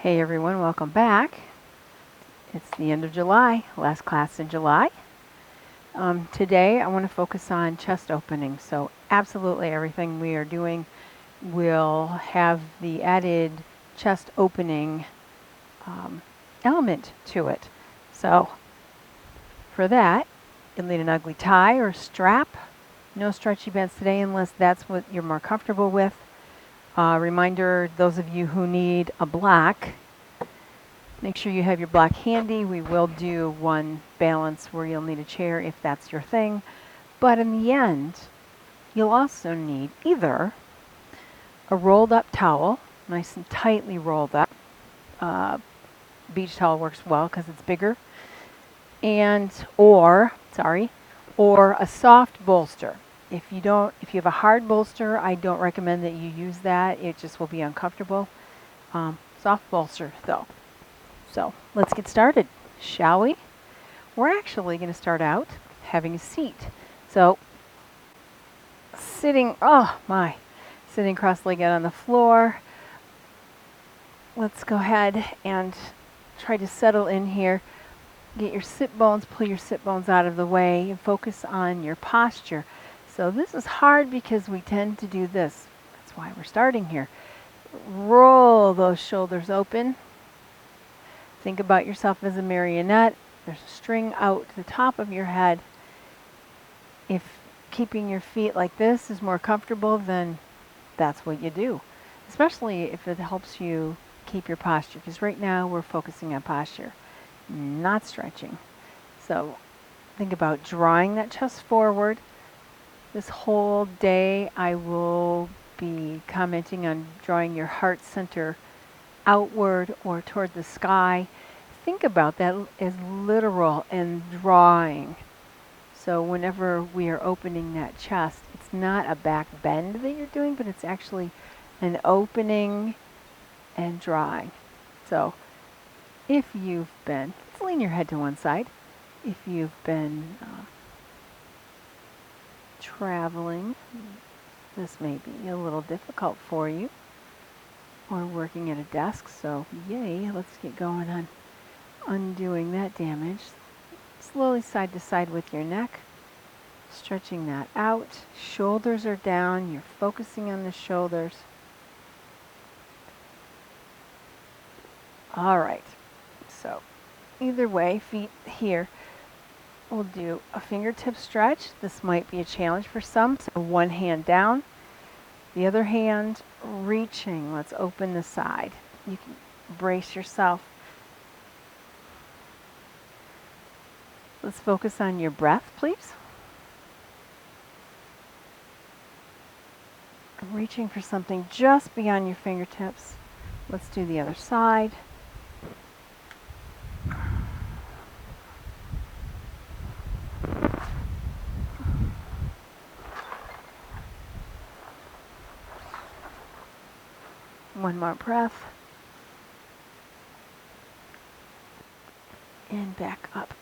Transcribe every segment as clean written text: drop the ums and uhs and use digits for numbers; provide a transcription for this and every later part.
Hey everyone, welcome back. It's the end of July, last class in July. Today I want to focus on chest opening. So absolutely everything we are doing will have the added chest opening element to it. So for that, you'll need an ugly tie or strap. No stretchy bands today unless that's what you're more comfortable with. Reminder, those of you who need a block, make sure you have your block handy. We will do one balance where you'll need a chair if that's your thing. But in the end, you'll also need either a rolled up towel, nice and tightly rolled up. Beach towel works well because it's bigger. Or a soft bolster. If you have a hard bolster, I don't recommend that you use that. It just will be uncomfortable. Soft bolster though. So let's get started, shall we? We're actually going to start out having a seat. So sitting cross-legged on the floor. Let's go ahead and try to settle in here. Get your sit bones, pull your sit bones out of the way, and focus on your posture. So this is hard because we tend to do this. That's why we're starting here. Roll those shoulders open. Think about yourself as a marionette. There's a string out to the top of your head. If keeping your feet like this is more comfortable, then that's what you do. Especially if it helps you keep your posture. Because right now we're focusing on posture, not stretching. So think about drawing that chest forward. This whole day I will be commenting on drawing your heart center outward or toward the sky. Think about that as literal and drawing. So whenever we are opening that chest, it's not a back bend that you're doing, but it's actually an opening and drawing. So if you've been, let's lean your head to one side. If you've been traveling, this may be a little difficult for you, or working at a desk, so yay, let's get going on undoing that damage. Slowly side to side with your neck, stretching that out. Shoulders are down, you're focusing on the shoulders. All right, so either way, feet here. We'll do a fingertip stretch. This might be a challenge for some, so one hand down, the other hand reaching. Let's open the side. You can brace yourself. Let's focus on your breath, please. Reaching for something just beyond your fingertips. Let's do the other side. One more breath. And back up.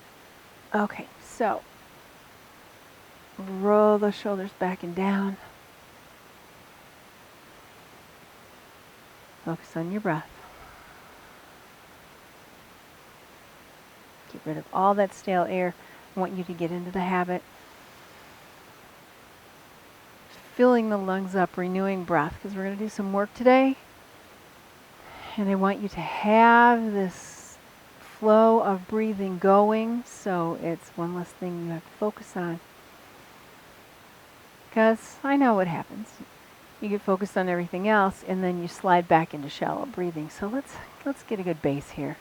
Okay, so roll the shoulders back and down. Focus on your breath. Get rid of all that stale air. I want you to get into the habit. Filling the lungs up, renewing breath, because we're going to do some work today. And I want you to have this flow of breathing going, so it's one less thing you have to focus on. Because I know what happens. You get focused on everything else, and then you slide back into shallow breathing. So let's get a good base here.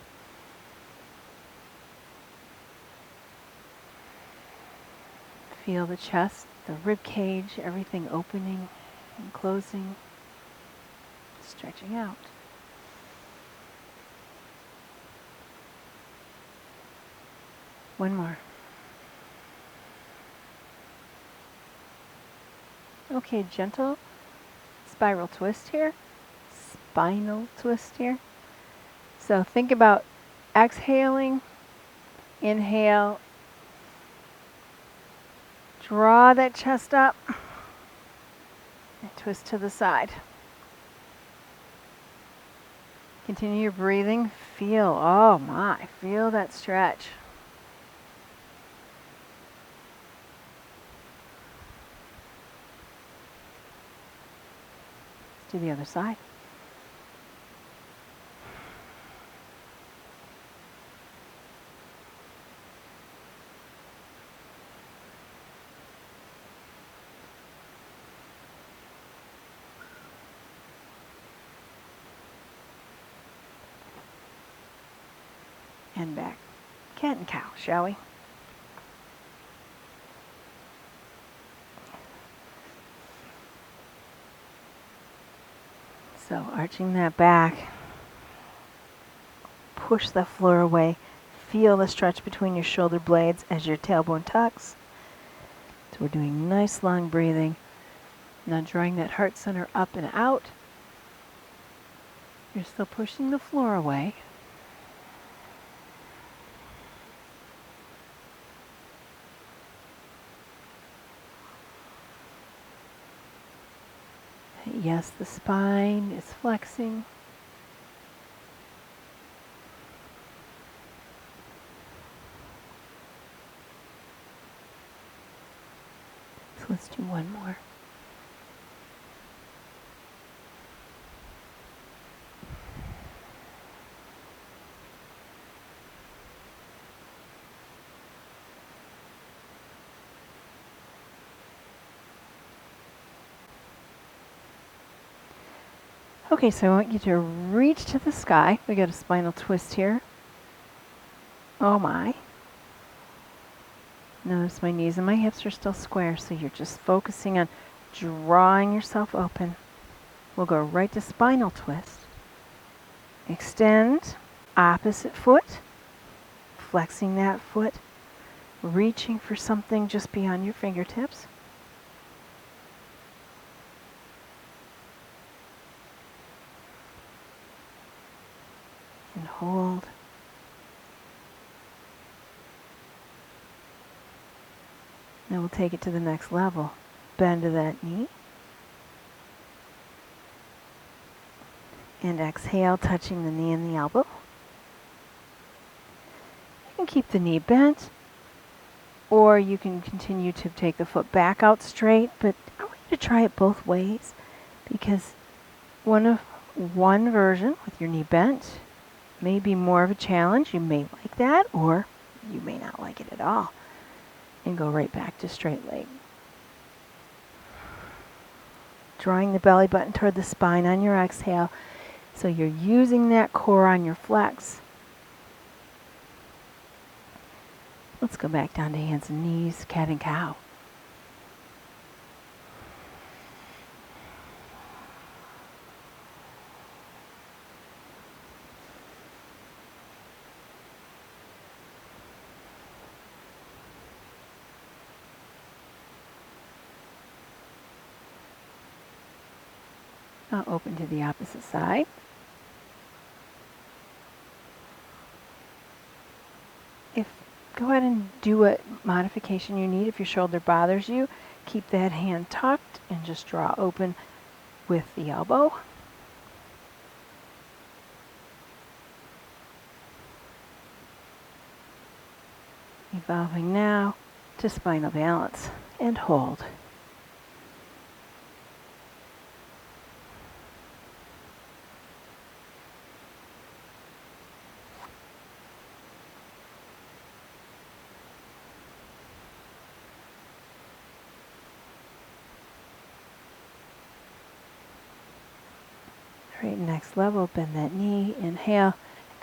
Feel the chest, the rib cage, everything opening and closing, stretching out. One more. Okay, gentle spiral twist here, spinal twist here. So think about exhaling, inhale, draw that chest up, and twist to the side. Continue your breathing. Feel, oh my, feel that stretch. Let's do the other side. And back. Cat and cow, shall we? So arching that back, push the floor away. Feel the stretch between your shoulder blades as your tailbone tucks. So we're doing nice long breathing. Now drawing that heart center up and out. You're still pushing the floor away. Yes, the spine is flexing. So let's do one more. Okay, so I want you to reach to the sky. We got a spinal twist here. Oh my. Notice my knees and my hips are still square, so you're just focusing on drawing yourself open. We'll go right to spinal twist. Extend, opposite foot, flexing that foot, reaching for something just beyond your fingertips. And hold. Now we'll take it to the next level. Bend to that knee. And exhale, touching the knee and the elbow. You can keep the knee bent, or you can continue to take the foot back out straight, but I want you to try it both ways, because one version with your knee bent may be more of a challenge. You may like that, or you may not like it at all, and go right back to straight leg. Drawing the belly button toward the spine on your exhale, so you're using that core on your flex. Let's go back down to hands and knees, cat and cow. Now open to the opposite side. Go ahead and do what modification you need. If your shoulder bothers you, keep that hand tucked and just draw open with the elbow. Evolving now to spinal balance and hold. All right, next level, bend that knee, inhale,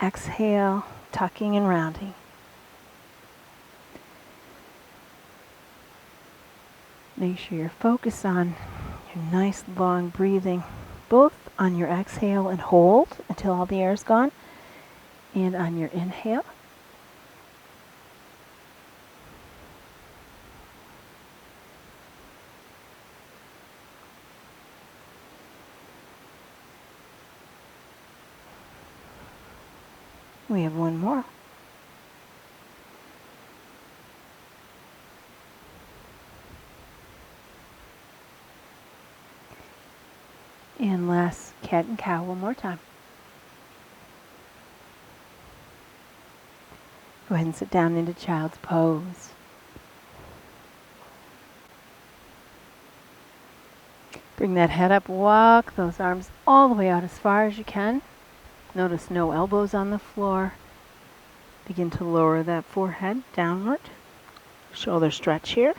exhale, tucking and rounding. Make sure you're focused on your nice long breathing, both on your exhale and hold until all the air is gone, and on your inhale. We have one more. And last cat and cow one more time. Go ahead and sit down into child's pose. Bring that head up, walk those arms all the way out as far as you can. Notice no elbows on the floor. Begin to lower that forehead downward. Shoulder stretch here.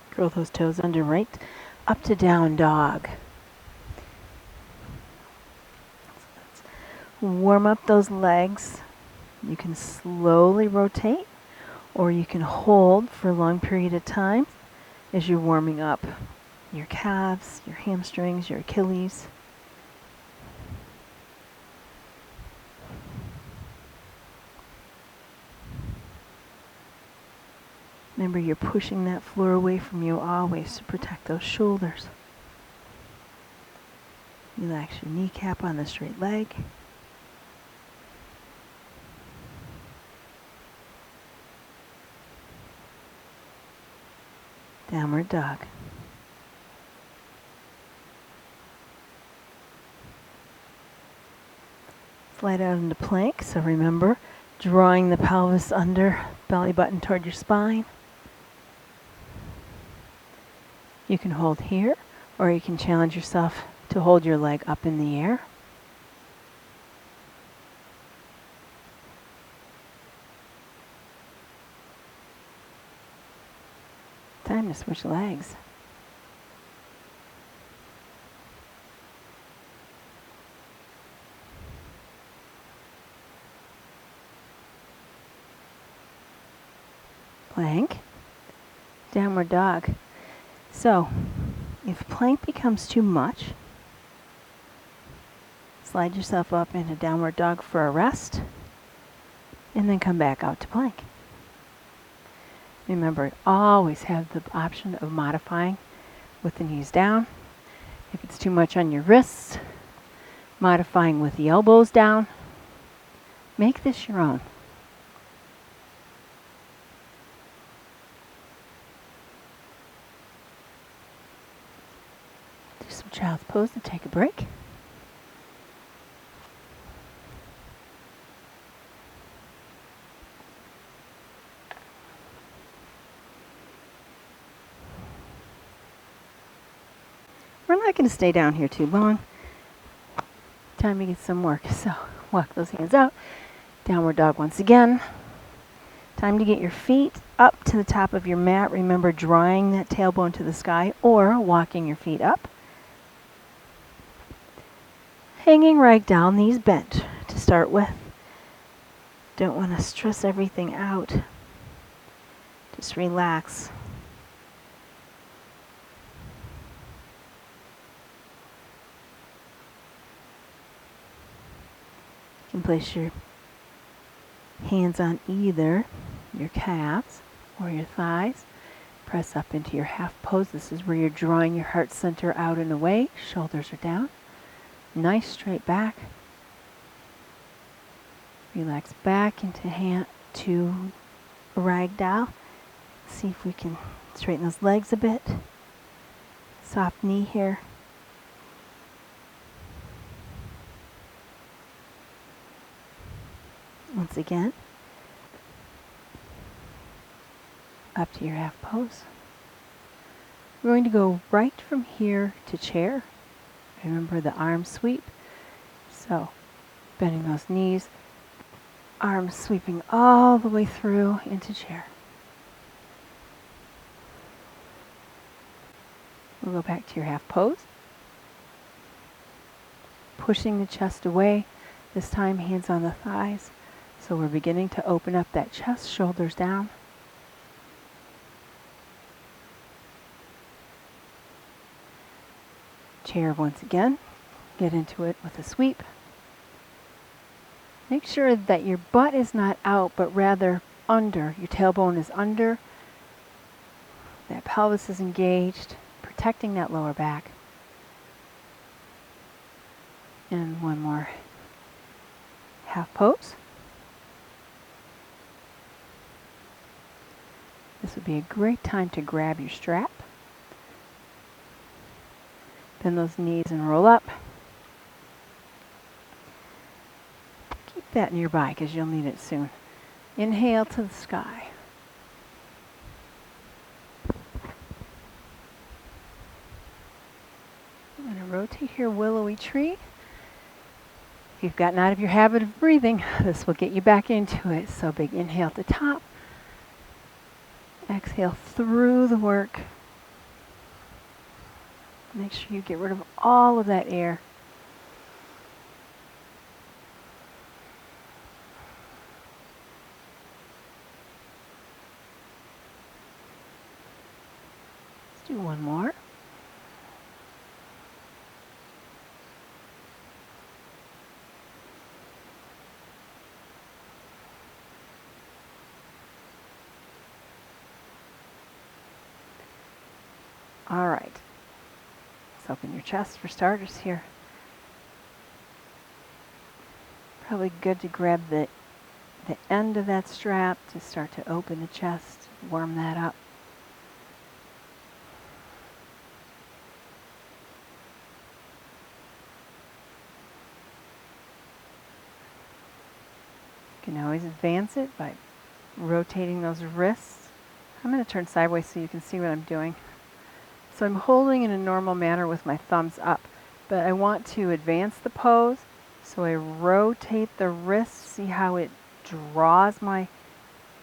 Curl those toes under right up to down dog. Warm up those legs. You can slowly rotate, or you can hold for a long period of time as you're warming up your calves, your hamstrings, your Achilles. Remember, you're pushing that floor away from you always to protect those shoulders. Relax your kneecap on the straight leg. Downward dog. Slide out into plank, so remember, drawing the pelvis under, belly button toward your spine. You can hold here, or you can challenge yourself to hold your leg up in the air. Time to switch legs. Plank, downward dog. So, if plank becomes too much, slide yourself up into downward dog for a rest, and then come back out to plank. Remember, always have the option of modifying with the knees down. If it's too much on your wrists, modifying with the elbows down. Make this your own. Do some child's pose to take a break. We're not going to stay down here too long. Time to get some work. So walk those hands out. Downward dog once again. Time to get your feet up to the top of your mat. Remember, drawing that tailbone to the sky or walking your feet up. Hanging right down, knees bent to start with. Don't want to stress everything out. Just relax. You can place your hands on either your calves or your thighs. Press up into your half pose. This is where you're drawing your heart center out and away. Shoulders are down. Nice straight back. Relax back into ragdoll. See if we can straighten those legs a bit. Soft knee here. Once again, up to your half pose. We're going to go right from here to chair. Remember the arm sweep. So, bending those knees, arms sweeping all the way through into chair. We'll go back to your half pose. Pushing the chest away, this time hands on the thighs. So we're beginning to open up that chest, shoulders down. Chair once again. Get into it with a sweep. Make sure that your butt is not out, but rather under. Your tailbone is under. That pelvis is engaged, protecting that lower back. And one more half pose. This would be a great time to grab your strap. Bend those knees and roll up. Keep that nearby because you'll need it soon. Inhale to the sky. I'm going to rotate here, willowy tree. If you've gotten out of your habit of breathing, this will get you back into it. So big inhale at the top. Exhale through the work. Make sure you get rid of all of that air. Let's do one more. All right. Let's open your chest for starters here. Probably good to grab the end of that strap to start to open the chest, warm that up. You can always advance it by rotating those wrists. I'm going to turn sideways so you can see what I'm doing. So I'm holding in a normal manner with my thumbs up, but I want to advance the pose. So I rotate the wrist, see how it draws my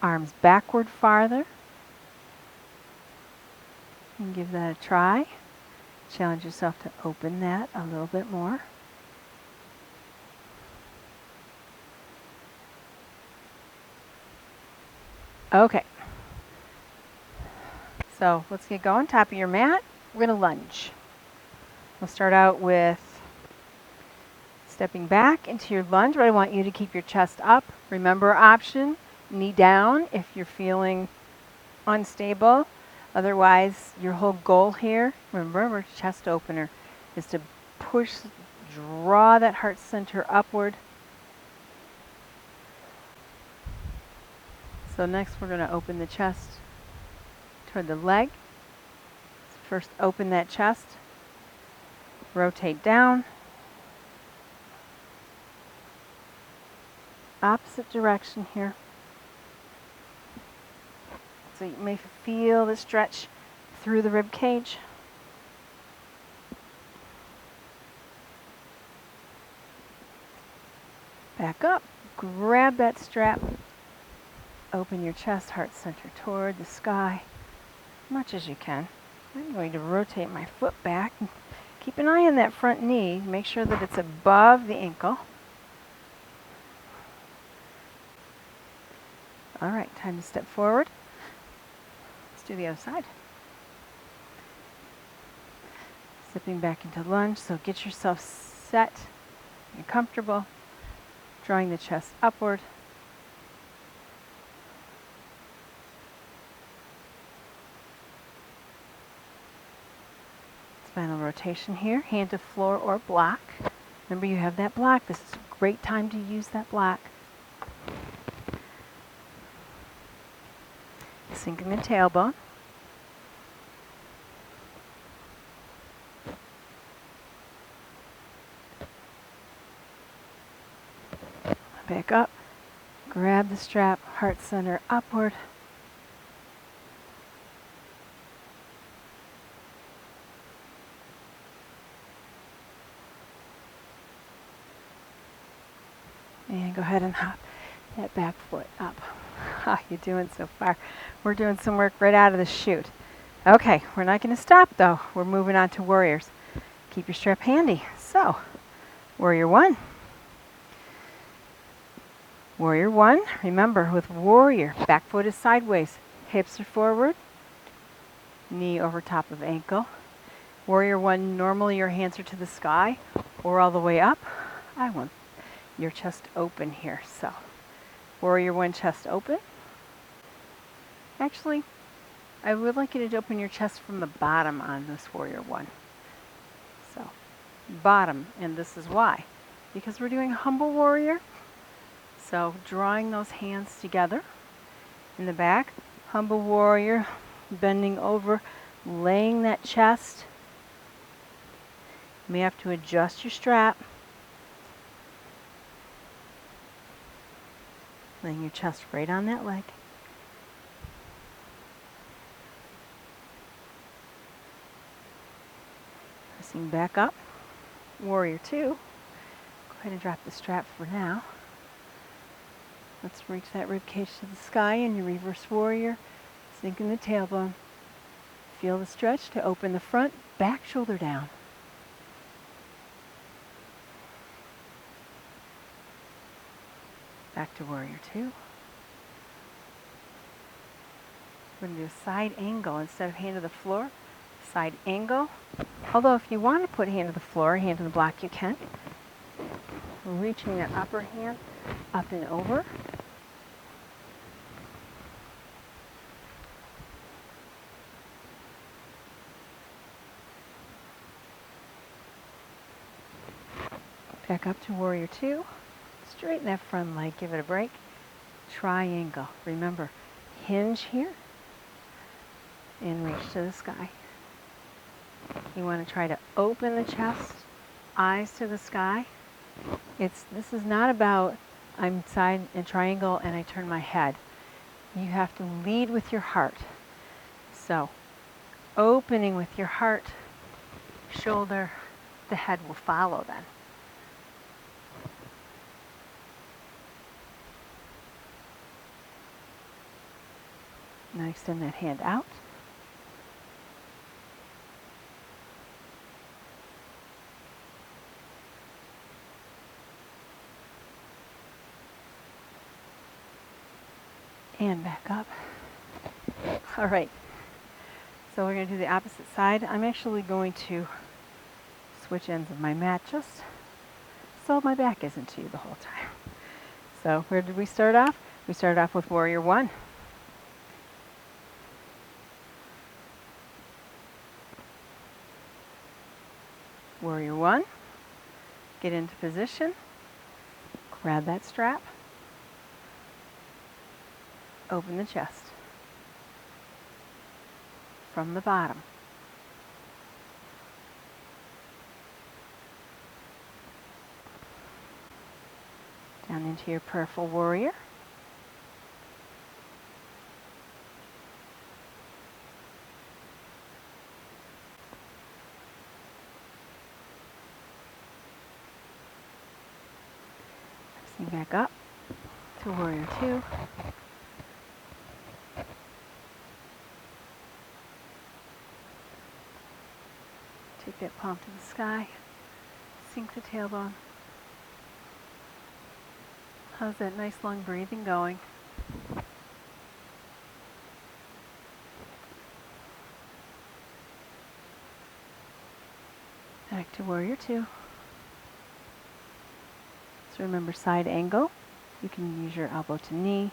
arms backward farther. And give that a try. Challenge yourself to open that a little bit more. Okay. So let's get going. Top of your mat. We're going to lunge. We'll start out with stepping back into your lunge, but I want you to keep your chest up. Remember option, knee down if you're feeling unstable. Otherwise, your whole goal here, remember, we're chest opener, is to push, draw that heart center upward. So next we're going to open the chest toward the leg. So first open that chest, rotate down, opposite direction here. So you may feel the stretch through the rib cage. Back up, grab that strap, open your chest, heart center toward the sky, as much as you can. I'm going to rotate my foot back. Keep an eye on that front knee. Make sure that it's above the ankle. All right, time to step forward. Let's do the other side. Slipping back into lunge, so get yourself set and comfortable. Drawing the chest upward. Spinal rotation here, hand to floor or block. Remember you have that block. This is a great time to use that block. Sinking the tailbone. Back up. Grab the strap, heart center upward. And go ahead and hop that back foot up. How you doing so far? We're doing some work right out of the chute. Okay, we're not going to stop though. We're moving on to warriors. Keep your strap handy. So, warrior one. Warrior one, remember with warrior, back foot is sideways, hips are forward, knee over top of ankle. Warrior one, normally your hands are to the sky or all the way up. I want your chest open here, so warrior one, chest open. Actually, I would like you to open your chest from the bottom on this warrior one. So, bottom, and this is why. Because we're doing humble warrior. So drawing those hands together in the back, humble warrior, bending over, laying that chest You may have to adjust your strap. Laying your chest right on that leg. Pressing back up. Warrior 2. Go ahead and drop the strap for now. Let's reach that rib cage to the sky in your reverse warrior. Sink in the tailbone. Feel the stretch to open the front, back shoulder down. Back to warrior 2. We're going to do a side angle instead of hand to the floor. Side angle. Although if you want to put hand to the floor, hand to the block, you can. Reaching that upper hand up and over. Back up to warrior 2. Straighten that front leg, give it a break. Triangle. Remember, hinge here and reach to the sky. You want to try to open the chest, eyes to the sky. This is not about I'm side and triangle and I turn my head. You have to lead with your heart. So, opening with your heart, shoulder, the head will follow then. Now extend that hand out. And back up. All right. So we're going to do the opposite side. I'm actually going to switch ends of my mat just so my back isn't to you the whole time. So where did we start off? We started off with warrior 1. Warrior 1. Get into position. Grab that strap. Open the chest from the bottom. Down into your prayerful warrior. Pressing back up to warrior 2. Take that palm to the sky. Sink the tailbone. How's that nice long breathing going? Back to warrior 2. So remember side angle. You can use your elbow to knee,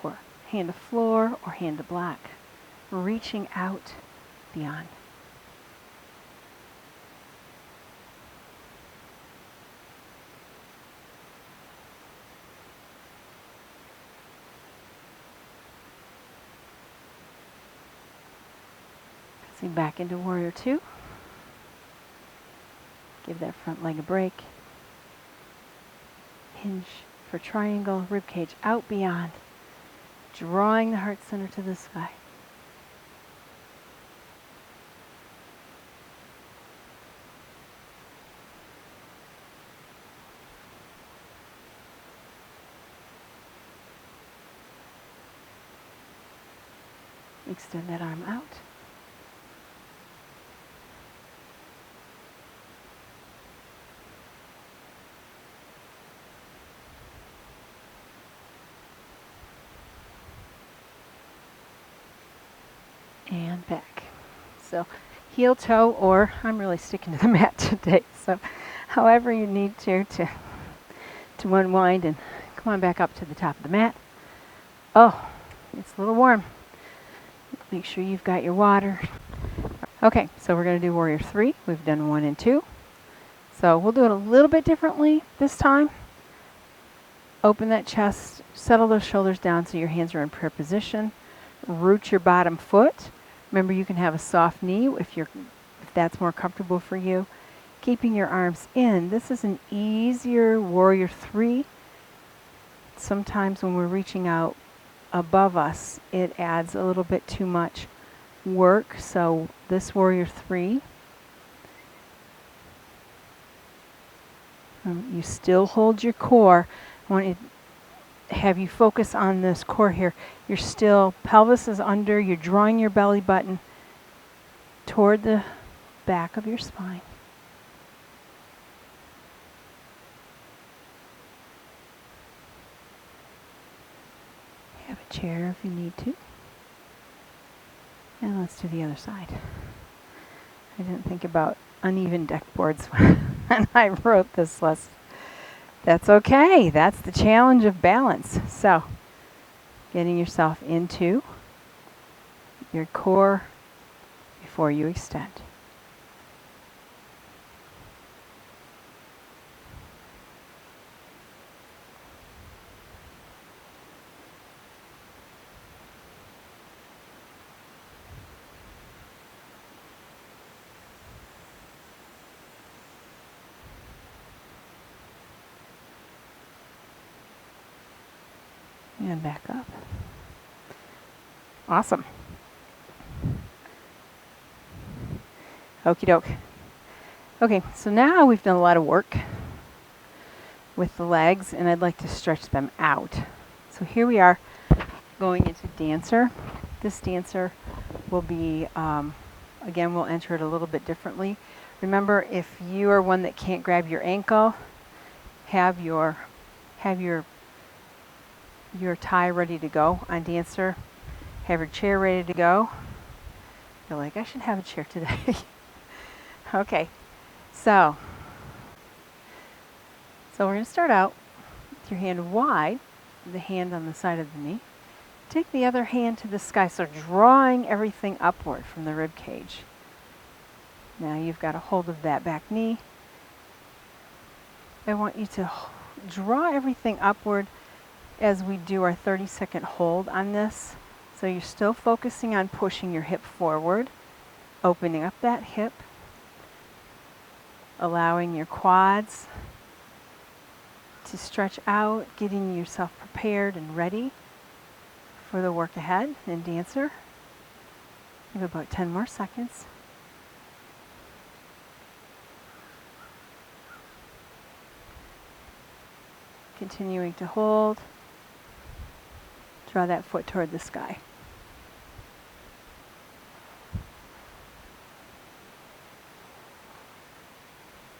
or hand to floor, or hand to block. Reaching out beyond. Back into warrior 2. Give that front leg a break. Hinge for triangle, rib cage out beyond. Drawing the heart center to the sky. Extend that arm out. And back. So heel toe, or I'm really sticking to the mat today, so however you need to unwind and come on back up to the top of the mat. Oh, it's a little warm. Make sure you've got your water. Okay, so we're going to do warrior 3. We've done 1 and 2. So we'll do it a little bit differently this time. Open that chest, settle those shoulders down so your hands are in prayer position. Root your bottom foot. Remember, you can have a soft knee if that's more comfortable for you. keeping your arms in. This is an easier warrior three. Sometimes when we're reaching out above us, it adds a little bit too much work. So this warrior three, you still hold your core. I want to have you focus on this core here. You're still, pelvis is under, you're drawing your belly button toward the back of your spine. Have a chair if you need to. And let's do the other side. I didn't think about uneven deck boards when I wrote this list. That's okay. That's the challenge of balance. So, getting yourself into your core before you extend. And back up. Awesome. Okie doke. Okay, so now we've done a lot of work with the legs, and I'd like to stretch them out. So here we are going into dancer. This dancer will be, again, we'll enter it a little bit differently. Remember, if you are one that can't grab your ankle, have your tie ready to go on dancer. Have your chair ready to go. You're like, I should have a chair today. Okay, so we're going to start out with your hand wide, the hand on the side of the knee. Take the other hand to the sky, so drawing everything upward from the rib cage. Now you've got a hold of that back knee. I want you to draw everything upward as we do our 30-second hold on this. So you're still focusing on pushing your hip forward, opening up that hip, allowing your quads to stretch out, getting yourself prepared and ready for the work ahead in dancer. You have about 10 more seconds. Continuing to hold. Draw that foot toward the sky.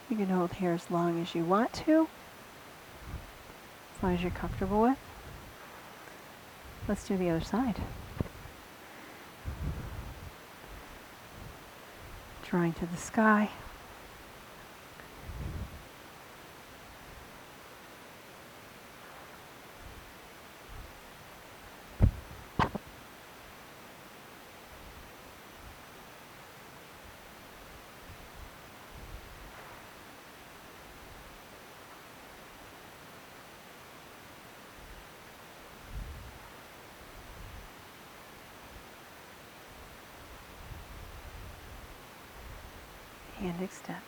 You can hold here as long as you want to, as long as you're comfortable with. Let's do the other side. Drawing to the sky. And extend.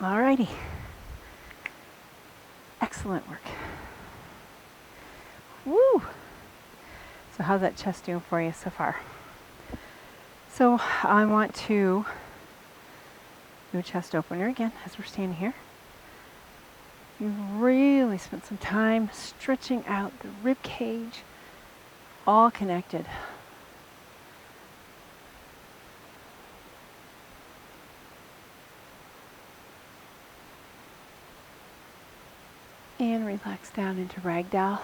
Alrighty. Excellent work. Woo! So how's that chest doing for you so far? So I want to do a chest opener again as we're standing here. You really spent some time stretching out the rib cage, all connected. And relax down into ragdoll.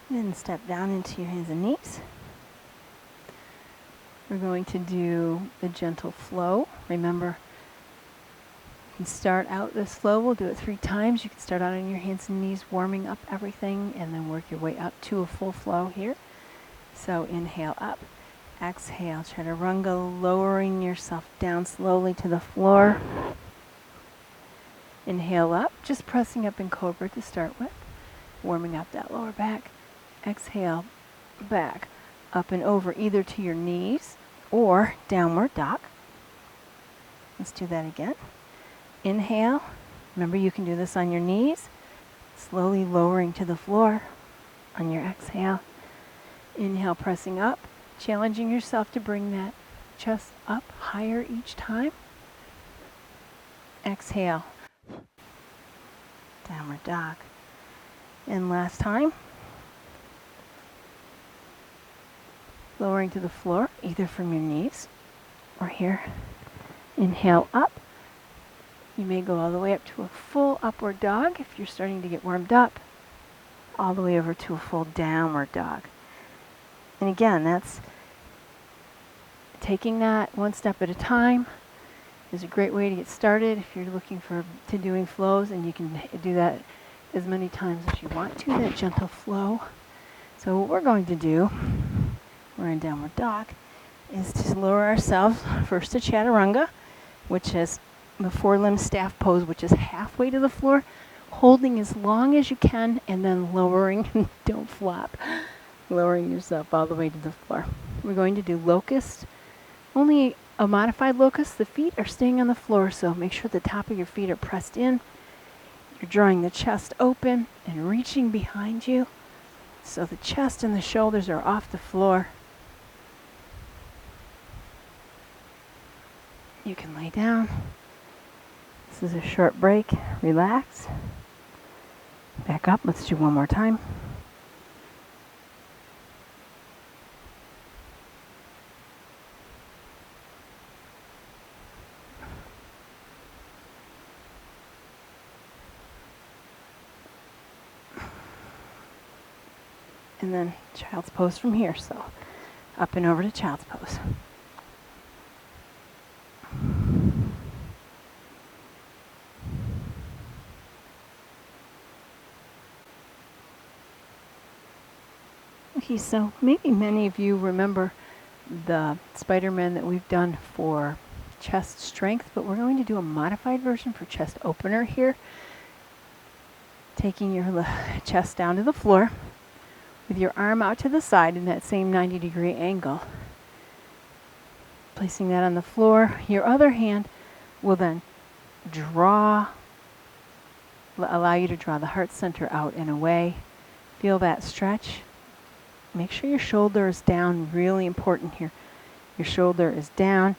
Then step down into your hands and knees. We're going to do the gentle flow. Remember, can start out this flow. We'll do it 3 times. You can start out on your hands and knees, warming up everything, and then work your way up to a full flow here. So inhale up, exhale, chaturanga, lowering yourself down slowly to the floor. Inhale up, just pressing up in cobra to start with, warming up that lower back. Exhale, back, up and over either to your knees or downward dog. Let's do that again. Inhale. Remember, you can do this on your knees, slowly lowering to the floor on your exhale. Inhale, pressing up, challenging yourself to bring that chest up higher each time. Exhale, downward dog. And last time, lowering to the floor, either from your knees or here. Inhale up. You may go all the way up to a full upward dog if you're starting to get warmed up, all the way over to a full downward dog. And again, that's taking that one step at a time is a great way to get started if you're looking to doing flows, and you can do that as many times as you want to, that gentle flow. So what we're going to do, we're in downward dog, is to lower ourselves first to chaturanga, which is the 4-limb staff pose, which is halfway to the floor, holding as long as you can, and then lowering, don't flop, lowering yourself all the way to the floor. We're going to do locust, only a modified locust. The feet are staying on the floor, so make sure the top of your feet are pressed in. You're drawing the chest open and reaching behind you, so the chest and the shoulders are off the floor. You can lay down. This is a short break. Relax. Back up. Let's do one more time. And then child's pose from here. So up and over to child's pose. Okay, so maybe many of you remember the Spider-Man that we've done for chest strength, but we're going to do a modified version for chest opener here. Taking your chest down to the floor with your arm out to the side in that same 90-degree angle. Placing that on the floor. Your other hand will then allow you to draw the heart center out and away. Feel that stretch. Make sure your shoulder is down, really important here. Your shoulder is down,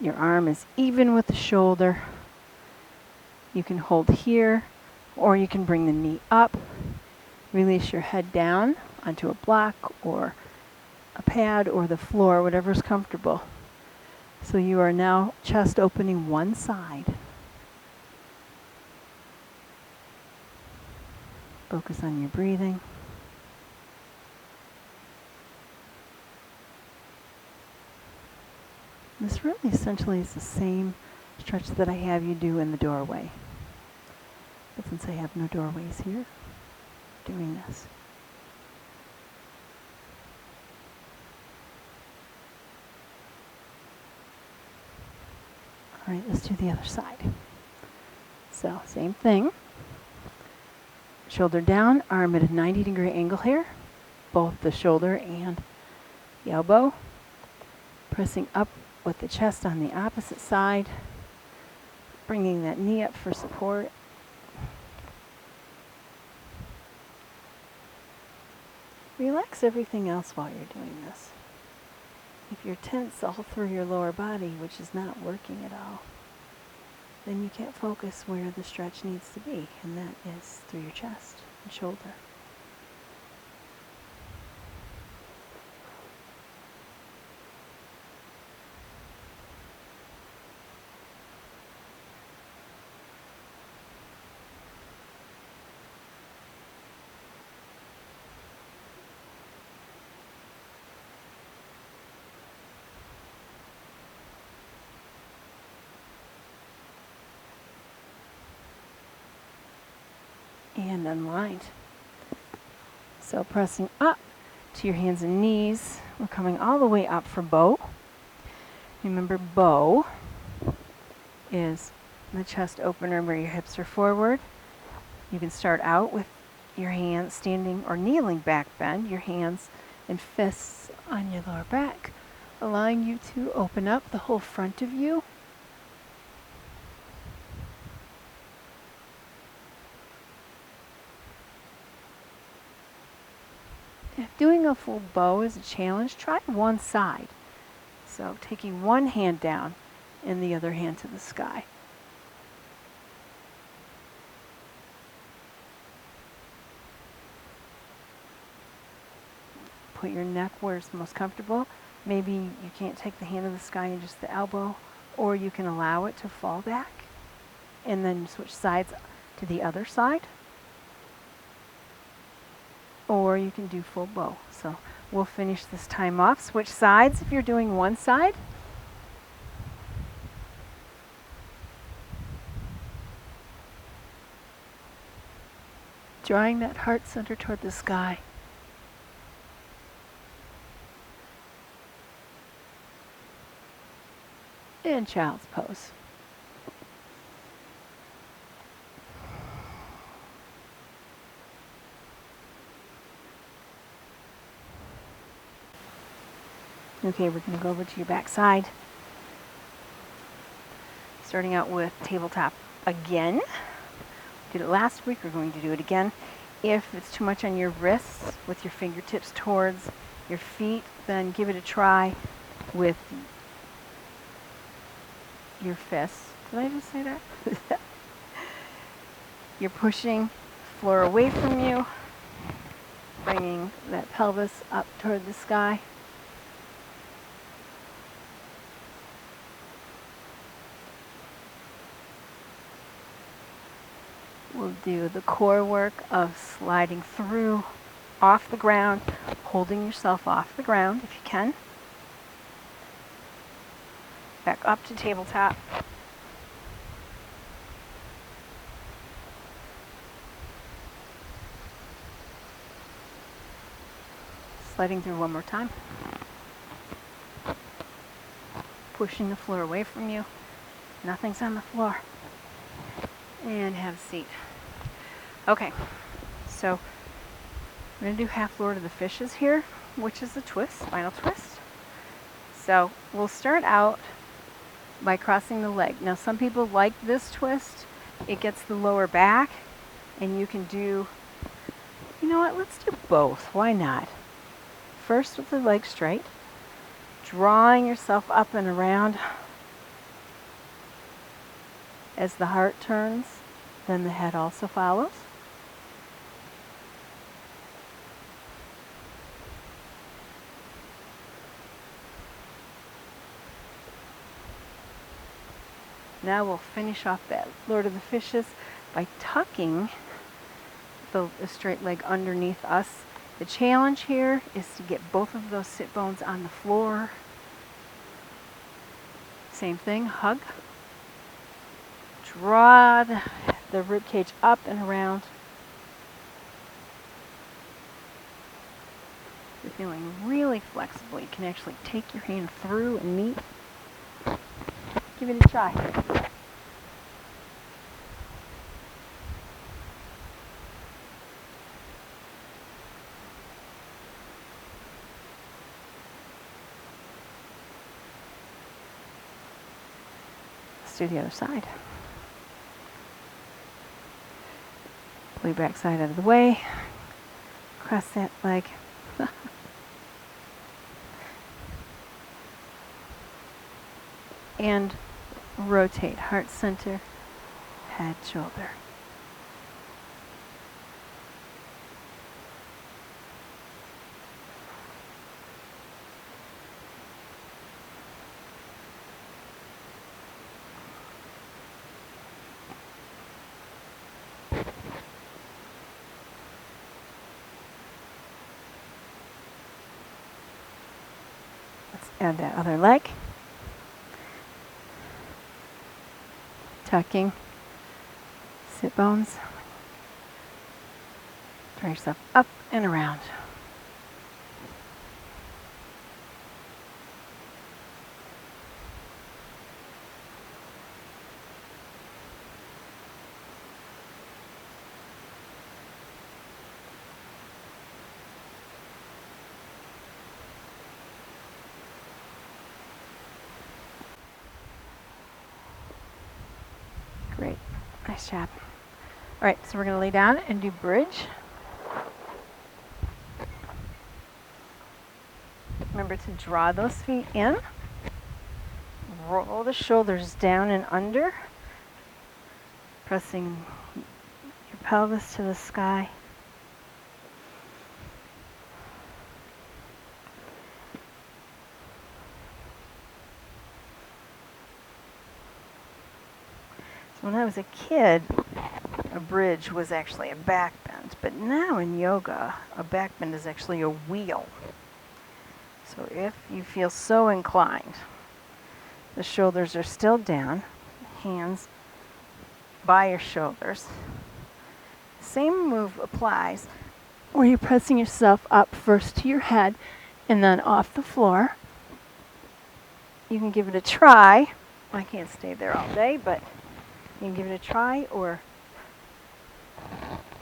your arm is even with the shoulder. You can hold here, or you can bring the knee up. Release your head down onto a block or a pad or the floor, whatever's comfortable. So you are now chest opening one side. Focus on your breathing. This really essentially is the same stretch that I have you do in the doorway. But since I have no doorways here, I'm doing this. All right, let's do the other side. So, same thing. Shoulder down, arm at a 90-degree angle here. Both the shoulder and the elbow. Pressing up with the chest on the opposite side. Bringing that knee up for support. Relax everything else while you're doing this. If you're tense all through your lower body, which is not working at all, then you can't focus where the stretch needs to be, and that is through your chest and shoulder. and unwind. So pressing up to your hands and knees. We're coming all the way up for bow. Remember, bow is the chest opener where your hips are forward. You can start out with your hands standing or kneeling back bend, your hands and fists on your lower back, allowing you to open up the whole front of you. If doing a full bow is a challenge, try one side. So taking one hand down and the other hand to the sky. Put your neck where it's most comfortable. Maybe you can't take the hand to the sky and just the elbow, or you can allow it to fall back and then switch sides to the other side. Or you can do full bow. So we'll finish this time off. Switch sides if you're doing one side. Drawing that heart center toward the sky. And child's pose. Okay, we're going to go over to your back side. Starting out with tabletop again. Did it last week, we're going to do it again. If it's too much on your wrists with your fingertips towards your feet, then give it a try with your fists. Did I just say that? You're pushing floor away from you, bringing that pelvis up toward the sky. We'll do the core work of sliding through, off the ground, holding yourself off the ground if you can. Back up to tabletop. Sliding through one more time. Pushing the floor away from you. Nothing's on the floor. And have a seat. Okay, so we're going to do half Lord of the Fishes here, which is a twist, spinal twist. So we'll start out by crossing the leg. Now some people like this twist. It gets the lower back, and you can do, you know what, let's do both. Why not? First with the leg straight, drawing yourself up and around. As the heart turns, then the head also follows. Now we'll finish off that Lord of the Fishes by tucking the straight leg underneath us. The challenge here is to get both of those sit bones on the floor. Same thing, hug. Draw the rib cage up and around. You're feeling really flexible. You can actually take your hand through and meet. Give it a try. Let's do the other side. Pull your back side out of the way. Cross that leg. And rotate, heart center, head, shoulder. Let's add that other leg. Tucking, sit bones, Draw yourself up and around. Great. Nice job. All right, so we're going to lay down and do bridge. Remember to draw those feet in. Roll the shoulders down and under, pressing your pelvis to the sky. So when I was a kid, a bridge was actually a back bend, but now in yoga, a back bend is actually a wheel. So if you feel so inclined, the shoulders are still down, hands by your shoulders. Same move applies where you're pressing yourself up first to your head and then off the floor. You can give it a try. I can't stay there all day, but you can give it a try or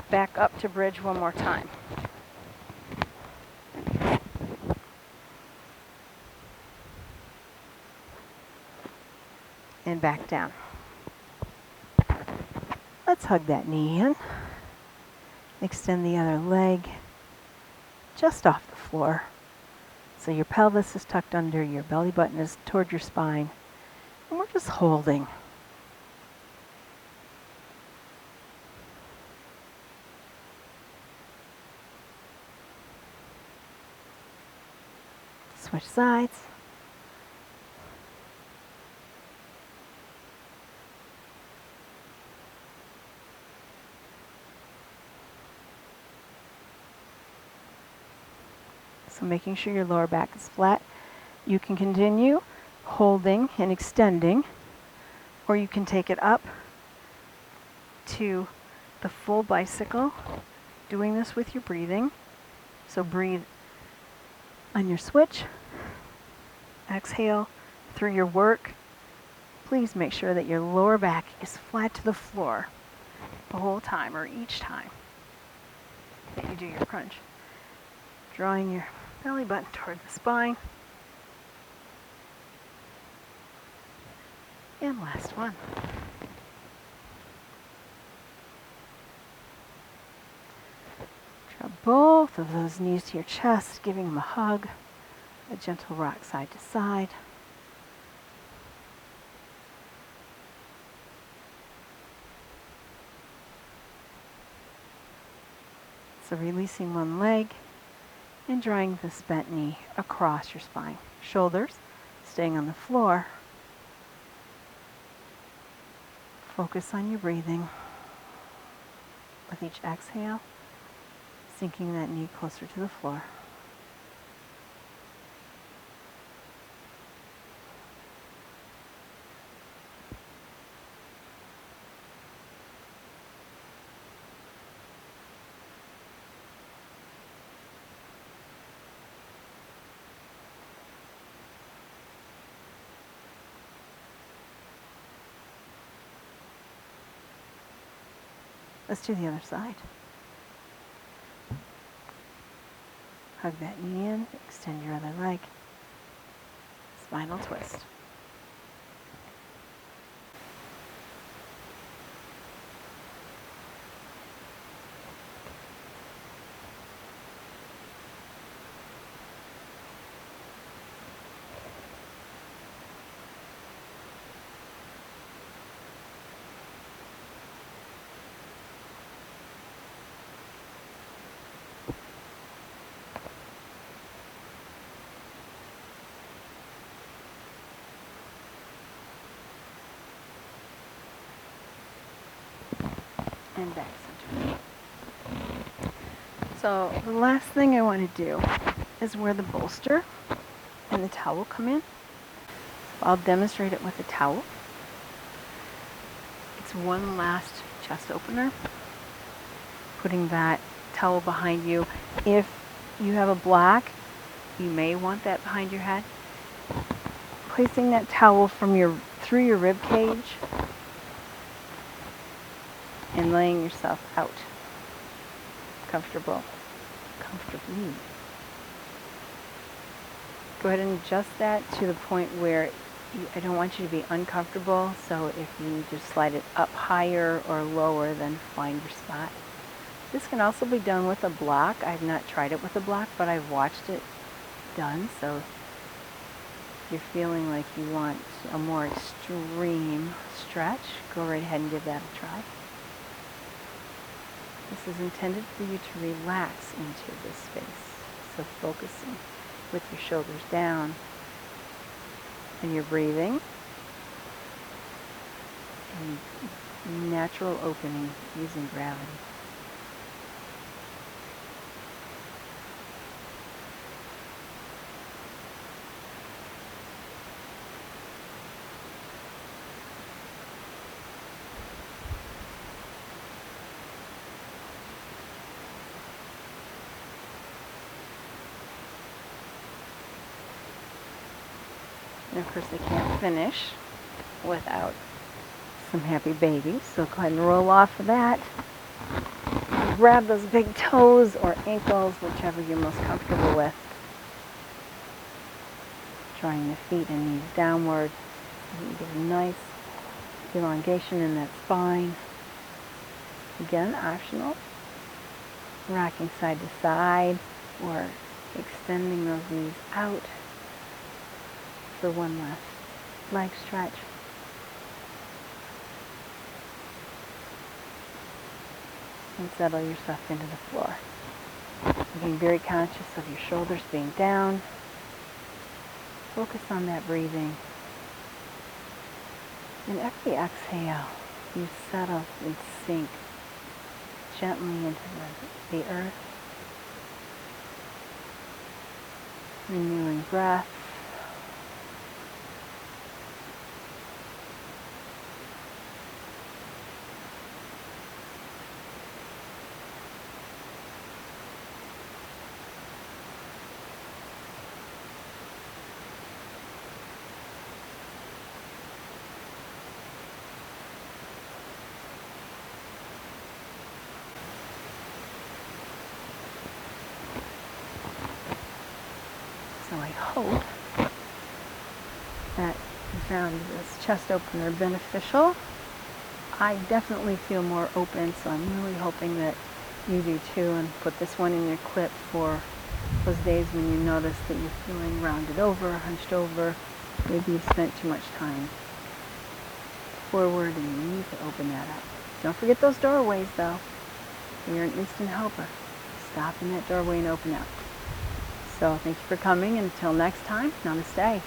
back up to bridge one more time. And back down. Let's hug that knee in. Extend the other leg just off the floor. So your pelvis is tucked under, your belly button is toward your spine. And we're just holding. Switch sides. So making sure your lower back is flat. You can continue holding and extending, or you can take it up to the full bicycle, doing this with your breathing. So breathe on your switch, exhale through your work. Please make sure that your lower back is flat to the floor the whole time or each time that you do your crunch. Drawing your belly button toward the spine. And last one. Draw both of those knees to your chest, giving them a hug, a gentle rock side to side. So releasing one leg and drawing this bent knee across your spine. Shoulders staying on the floor. Focus on your breathing. With each exhale, sinking that knee closer to the floor. Let's do the other side. Hug that knee in, extend your other leg. Spinal twist. And back center. So the last thing I want to do is where the bolster and the towel come in. I'll demonstrate it with a towel. It's one last chest opener. Putting that towel behind you. If you have a block, you may want that behind your head. Placing that towel through your rib cage and laying yourself out comfortably. Go ahead and adjust that to the point where I don't want you to be uncomfortable, so if you need to slide it up higher or lower, then find your spot. This can also be done with a block. I've not tried it with a block, but I've watched it done, so if you're feeling like you want a more extreme stretch, go right ahead and give that a try. This is intended for you to relax into this space, so focusing with your shoulders down and your breathing and natural opening using gravity. And of course, they can't finish without some happy babies, so go ahead and roll off of that. Grab those big toes or ankles, whichever you're most comfortable with. Drawing the feet and knees downward. You get a nice elongation in that spine. Again, optional. Rocking side to side or extending those knees out for one last leg stretch. And settle yourself into the floor. Being very conscious of your shoulders being down. Focus on that breathing. And every exhale, you settle and sink gently into the earth. Renewing breath. So I hope that you found this chest opener beneficial. I definitely feel more open, so I'm really hoping that you do too, and put this one in your clip for those days when you notice that you're feeling rounded over, hunched over. Maybe you've spent too much time forward and you need to open that up. Don't forget those doorways though. You're an instant helper. Stop in that doorway and open up. So thank you for coming, and until next time, namaste.